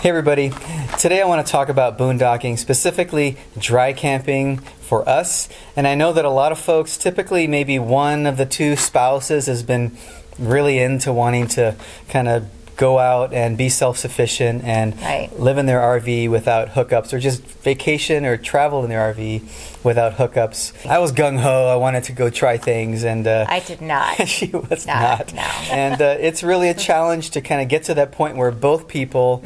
Hey everybody, today I want to talk about boondocking, specifically dry camping for us. And I know that a lot of folks, typically maybe one of the two spouses has been really into wanting to kind of go out and be self-sufficient and live in their RV without hookups, or just vacation or travel in their RV without hookups. I was gung-ho. I wanted to go try things, and I did not. She was not. No. And it's really a challenge to kind of get to that point where both people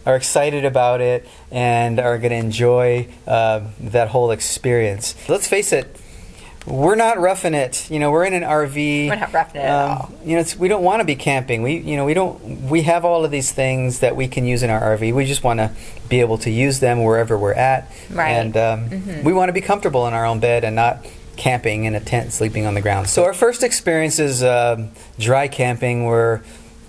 are excited about it and are going to enjoy that whole experience. Let's face it, we're not roughing it. You know, we're in an RV. We're not roughing it at all. You know, we don't want to be camping. We have all of these things that we can use in our RV. We just want to be able to use them wherever we're at. Right. And we want to be comfortable in our own bed and not camping in a tent, sleeping on the ground. So our first experiences dry camping were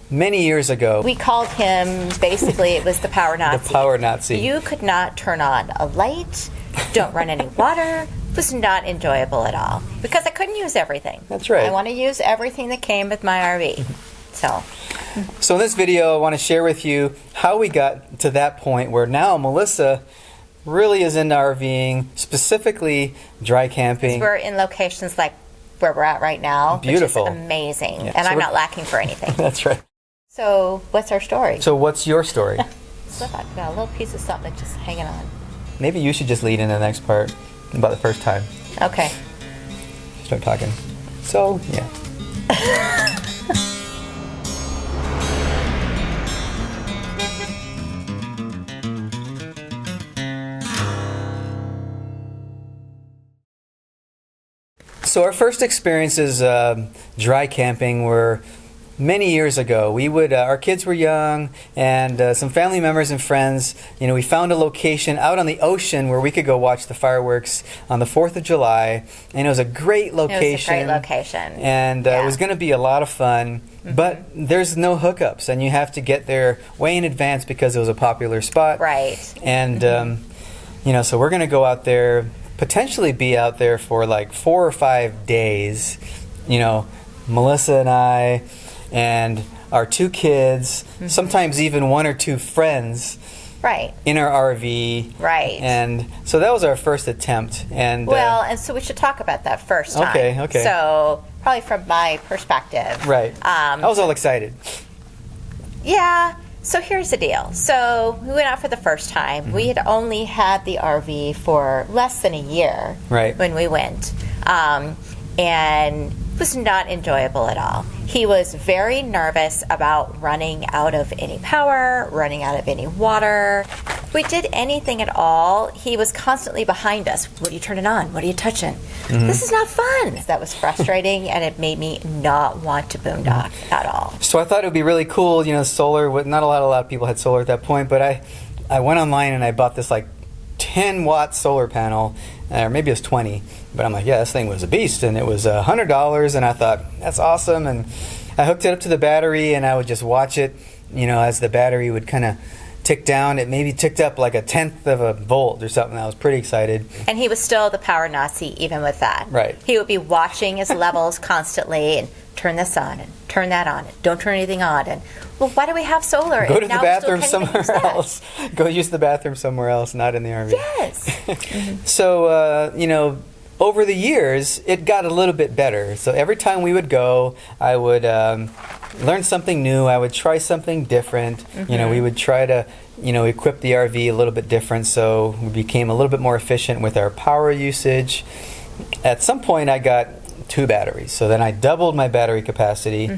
many years ago. We called him, basically, it was the power Nazi. The power Nazi. You could not turn on a light, don't run any water. It was not enjoyable at all because I couldn't use everything. That's right. I want to use everything that came with my RV. So in this video, I want to share with you how we got to that point where now Melissa really is into RVing, specifically dry camping. We're in locations like where we're at right now. Beautiful. Which is amazing. Yeah, and so I'm not lacking for anything. That's right. So what's our story? So what's your story? So I've got a little piece of something just hanging on. Maybe you should just lead into the next part about the first time. Okay. Start talking. So, yeah. So our first experiences dry camping were many years ago. We would, our kids were young, and some family members and friends, you know, we found a location out on the ocean where we could go watch the fireworks on the 4th of July, and it was a great location. It was a great location. And it was going to be a lot of fun, but there's no hookups, and you have to get there way in advance because it was a popular spot. Right. And, you know, so we're going to go out there, potentially be out there for like 4 or 5 days, you know, Melissa and I, and our 2 kids, sometimes even 1 or 2 friends, in our RV, and so that was our first attempt. And well, and so we should talk about that first time. Okay. So probably from my perspective, I was all excited. Yeah. So here's the deal. So we went out for the first time. We had only had the RV for less than a year when we went, and it was not enjoyable at all. He was very nervous about running out of any power, running out of any water. If we did anything at all, he was constantly behind us. What are you turning on? What are you touching? This is not fun. That was frustrating, and it made me not want to boondock at all. So I thought it would be really cool, you know, solar. Not a lot of people had solar at that point, but I went online and I bought this like 10-watt solar panel, or maybe it was 20, but I'm like, yeah, this thing was a beast, and it was $100, and I thought, that's awesome, and I hooked it up to the battery, and I would just watch it, you know, as the battery would kind of tick down. It maybe ticked up like 1/10 of a volt or something. I was pretty excited. And he was still the power Nazi even with that. Right. He would be watching his levels constantly, and turn this on, and turn that on, and don't turn anything on, and well, why do we have solar? Go to the bathroom somewhere else. Go use the bathroom somewhere else, not in the RV. Yes. So, you know, over the years, it got a little bit better. So every time we would go, I would learn something new. I would try something different. You know, we would try to, you know, equip the RV a little bit different, so we became a little bit more efficient with our power usage. At some point, I got 2 batteries. So then I doubled my battery capacity.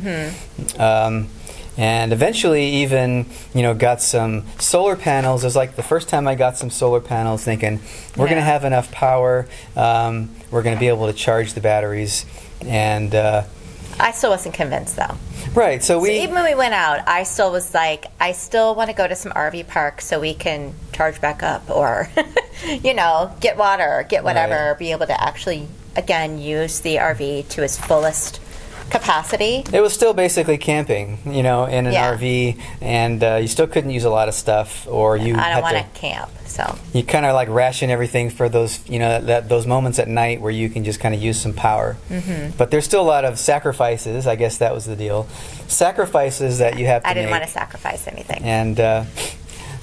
And eventually even, you know, got some solar panels. It was like the first time I got some solar panels, thinking we're going to have enough power. We're going to be able to charge the batteries. And I still wasn't convinced, though. Right. So even when we went out, I still was like, I still want to go to some RV park so we can charge back up, or, you know, get water, or get whatever, be able to actually, again, use the RV to its fullest capacity. It was still basically camping, you know, in an RV, and you still couldn't use a lot of stuff, or you I don't had want to camp, so you kind of like ration everything for those, you know, those moments at night where you can just kind of use some power. But there's still a lot of sacrifices. I guess that was the deal. Sacrifices that you have to make. I didn't want to sacrifice anything. And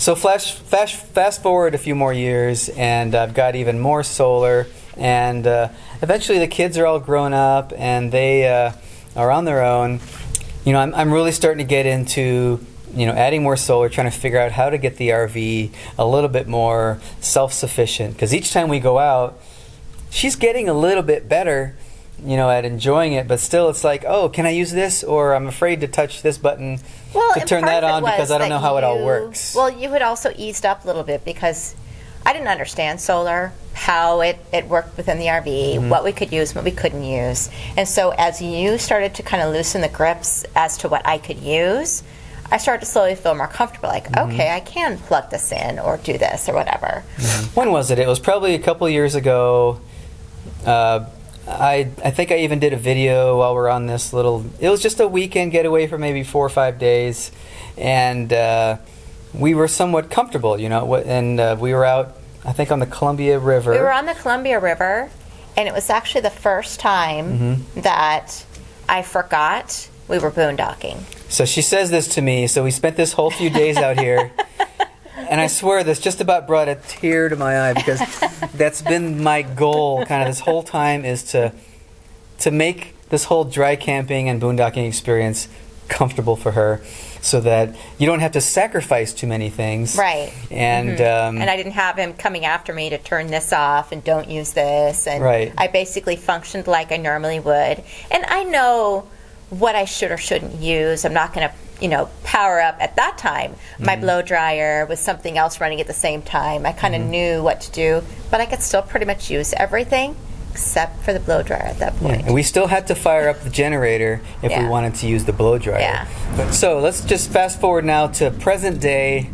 So fast forward a few more years, and I've got even more solar, and eventually the kids are all grown up, and they are on their own. You know, I'm really starting to get into, you know, adding more solar, trying to figure out how to get the RV a little bit more self-sufficient. Because each time we go out, she's getting a little bit better, you know, at enjoying it, but still it's like, oh, can I use this? Or I'm afraid to touch this button to turn that on because I don't know how it all works. Well, you had also eased up a little bit because I didn't understand solar, how it worked within the RV, what we could use, what we couldn't use. And so as you started to kind of loosen the grips as to what I could use, I started to slowly feel more comfortable, like, okay, I can plug this in or do this or whatever. When was it? It was probably a couple years ago. I think I even did a video while we're on this little, it was just a weekend getaway for maybe 4 or 5 days, and we were somewhat comfortable, you know, and we were out, I think, on the Columbia River. We were on the Columbia River, and it was actually the first time that I forgot we were boondocking. So she says this to me, so we spent this whole few days out here, and I swear this just about brought a tear to my eye, because that's been my goal kind of this whole time, is to make this whole dry camping and boondocking experience comfortable for her, so that you don't have to sacrifice too many things. Right. And and I didn't have him coming after me to turn this off and don't use this. And right. I basically functioned like I normally would. And I know what I should or shouldn't use. I'm not going to, you know, power up at that time my blow dryer with something else running at the same time. I kind of knew what to do, but I could still pretty much use everything except for the blow dryer at that point. Yeah, and we still had to fire up the generator if we wanted to use the blow dryer. Yeah. So let's just fast forward now to present day.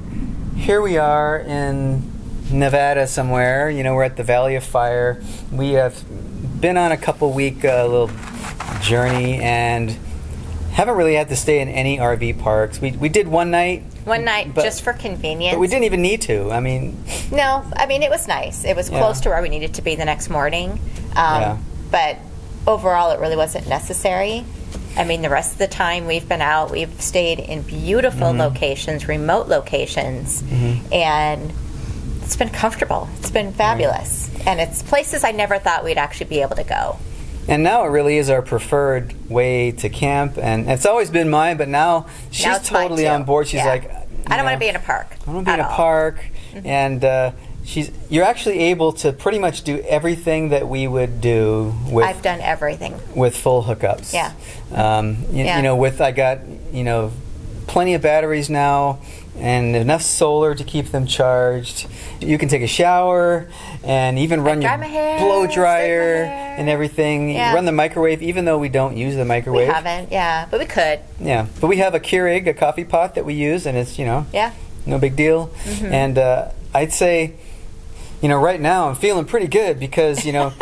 Here we are in Nevada somewhere. You know, we're at the Valley of Fire. We have been on a couple-week little journey and haven't really had to stay in any RV parks. We did one night. One night, just for convenience. But we didn't even need to. I mean... No, I mean, it was nice. It was close to where we needed to be the next morning. But overall, it really wasn't necessary. I mean, the rest of the time we've been out, we've stayed in beautiful locations, remote locations, and it's been comfortable. It's been fabulous. And it's places I never thought we'd actually be able to go. And now it really is our preferred way to camp, and it's always been mine, but now she's totally on board. She's like, I don't want to be in a park. I don't want to be in a park. And you're actually able to pretty much do everything that we would do with... I've done everything. With full hookups. Yeah. You know, I got, you know, plenty of batteries now and enough solar to keep them charged. You can take a shower and even run your blow dryer and everything. Yeah. Run the microwave, even though we don't use the microwave. We haven't, but we could. Yeah, but we have a Keurig, a coffee pot that we use, and it's, you know, no big deal. And I'd say, you know, right now I'm feeling pretty good because, you know,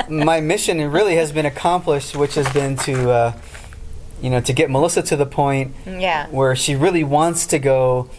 my mission really has been accomplished, which has been to... you know, to get Melissa to the point where she really wants to go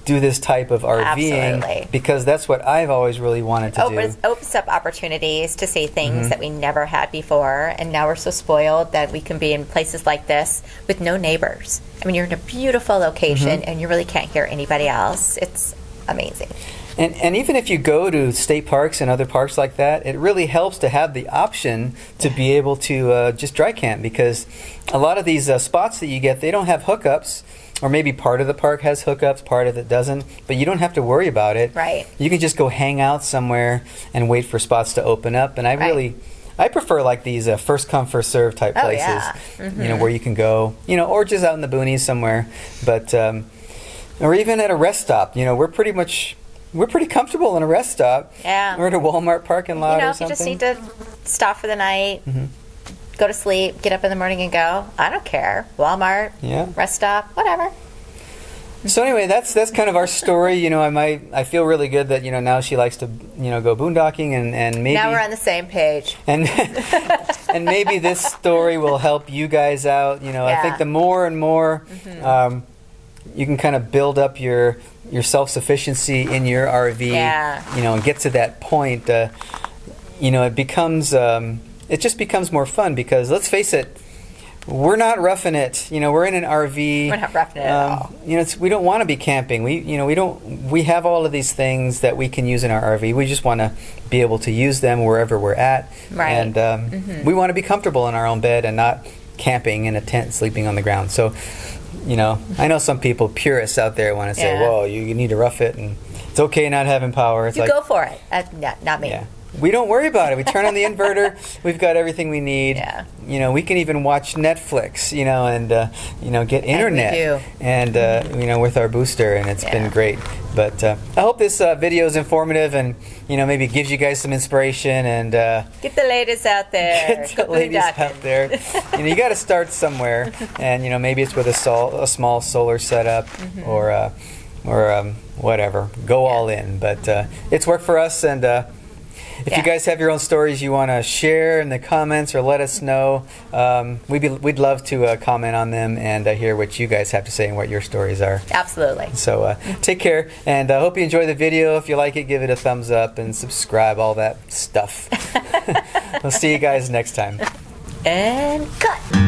do this type of RVing, because that's what I've always really wanted to do. Opens up opportunities to see things that we never had before, and now we're so spoiled that we can be in places like this with no neighbors. I mean, you're in a beautiful location and you really can't hear anybody else. It's amazing. And even if you go to state parks and other parks like that, it really helps to have the option to be able to just dry camp, because a lot of these spots that you get, they don't have hookups, or maybe part of the park has hookups, part of it doesn't, but you don't have to worry about it. Right. You can just go hang out somewhere and wait for spots to open up, and I prefer like these first come first serve type places, you know, where you can go, you know, or just out in the boonies somewhere, but or even at a rest stop. You know, we're pretty comfortable in a rest stop. Yeah. Or at a Walmart parking lot or something. If you just need to stop for the night, go to sleep, get up in the morning and go, I don't care. Walmart, rest stop, whatever. So anyway, that's kind of our story. You know, I feel really good that, you know, now she likes to, you know, go boondocking, and maybe... Now we're on the same page. And and maybe this story will help you guys out. You know, I think the more and more you can kind of build up your self-sufficiency in your RV, you know, and get to that point, you know, it just becomes more fun, because let's face it, we're not roughing it. We're in an RV. We're not roughing it at all. We don't want to be camping. We have all of these things that we can use in our RV. We just want to be able to use them wherever we're at. Right. And we want to be comfortable in our own bed and not camping in a tent, sleeping on the ground. So, I know some people, purists out there, want to say, "Whoa, you need to rough it, and it's okay not having power." It's go for it. Not me. Yeah. We don't worry about it. We turn on the inverter. We've got everything we need. Yeah. We can even watch Netflix, and get internet. And with our booster, and it's been great. But I hope this video is informative and maybe gives you guys some inspiration and get the ladies out there. Get the ladies out there. You got to start somewhere, and maybe it's with a small solar setup or whatever. Go all in. But it's worked for us, and. If you guys have your own stories you want to share in the comments or let us know, we'd love to comment on them and hear what you guys have to say and what your stories are. Absolutely. So take care, and I hope you enjoy the video. If you like it, give it a thumbs up and subscribe, all that stuff. We'll see you guys next time. And cut.